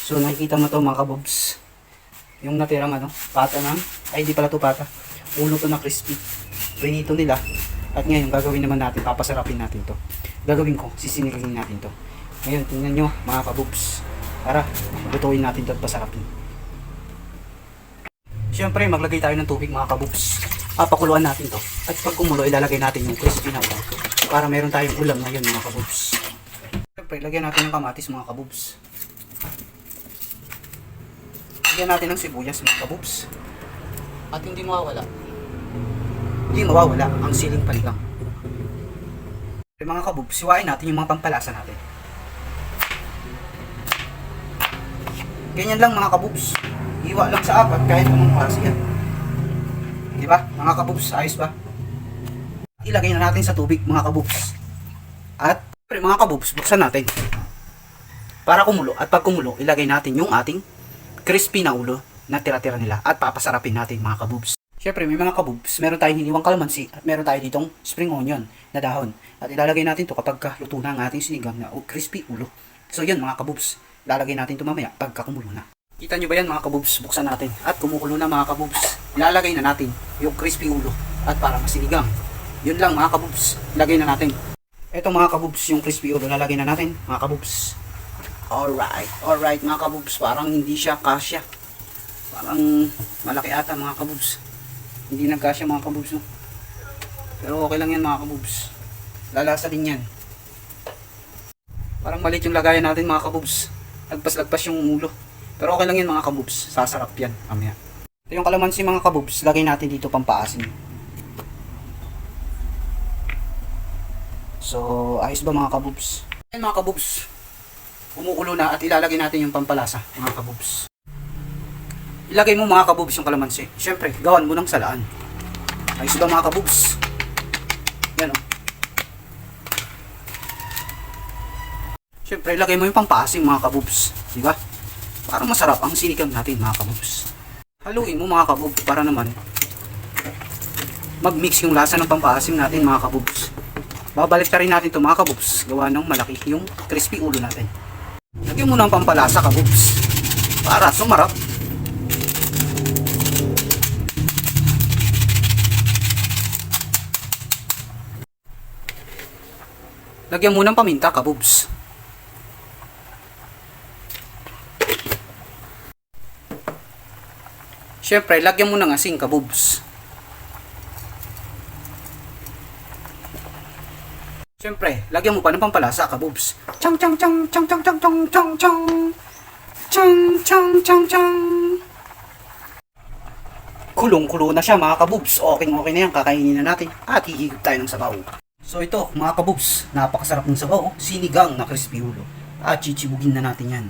So nakikita mo to mga kabobs. Yung natirang pata ng, ay hindi pala to pata. Ulo to na crispy. Pinito nila. At ngayon gagawin naman natin, papasarapin natin to. Gagawin ko, sisinigin natin to. Ngayon tingnan nyo mga kabobs. Tara, lutuin natin to at pasarapin. Siyempre maglagay tayo ng tubig mga kabobs. Papakuluan natin to. At pag kumulo, ilalagay natin yung crispy na ulam. Para meron tayong ulam ngayon mga kabobs. Siyempre, lagyan natin ng kamatis mga kabobs. Lagyan natin ng sibuyas mga kabobs. At hindi mawawala ang siling panigang. Mga kabobs, siwain natin yung mga pampalasa natin. Ganyan lang mga kabobs. Iwa lang sa apat kahit anong klase yan. Diba? Mga kabobs, ayos ba? Ilagay na natin sa tubig mga kabobs. At mga kabobs, buksan natin. Para kumulo. At pag kumulo, ilagay natin yung ating crispy na ulo na tira-tira nila. At papasarapin natin mga kabobs. Siyempre may mga kabobs, meron tayong hiniwang kalamansi. At meron tayo ditong spring onion na dahon. At ilalagay natin to kapag luto na ang ating sinigang na crispy ulo. So yun mga kabobs, lalagay natin to mamaya pagka kumulo na. Kita nyo ba yan mga kabobs? Buksan natin. At kumukulo na mga kabobs. Ilalagay na natin yung crispy ulo. At para masinigang. Yun lang mga kabobs. Ilagay na natin. Ito mga kabobs, yung crispy ulo. Lalagay na natin mga kabobs. Alright mga kabobs. Parang hindi siya kasya. Parang malaki ata mga kabobs. Hindi nagkasya mga kabobs. No? Pero okay lang yan mga kabobs. Lalasa din yan. Parang maliit yung lagayan natin mga kabobs. Lagpas-lagpas yung ulo. Pero okay lang yan mga kabobs. Sasarap yan mamaya. Ito yung kalamansi mga kabobs. Lagay natin dito pampaasim. So ayos ba mga kabobs? Ayan mga kabobs. Kumukulo na at ilalagay natin yung pampalasa mga kabobs. Ilagay mo mga kabobs yung kalamansi. Siyempre gawan mo ng salaan. Ayos ba mga kabobs? Yan o. Siyempre ilagay mo yung pampaasim mga kabobs. Diba? Para masarap ang sinigang natin mga kabobs. Haluin mo mga kabobs para naman mag-mix yung lasa ng pampaasim natin mga kabobs. Babalik ta rin natin ito mga kabobs. Gawa ng malaki yung crispy ulo natin. Lagyan mo ng pampalasa kabobs. Para sumarap. Lagyan mo ng paminta kabobs. Siyempre, lagyan mo ng asin kabobs. Siyempre, lagyan mo pa ng pampalasa kabobs. Chang chang chang chang chang chang chang chang chang chang chang chang chang. Kulong-kulo na siya mga kabobs. Okay na yan, kakainin na natin. At hihigop tayo ng sabaw. So ito mga kabobs, napakasarap ng sabaw. Sinigang na crispy ulo. At chichibugin na natin yan.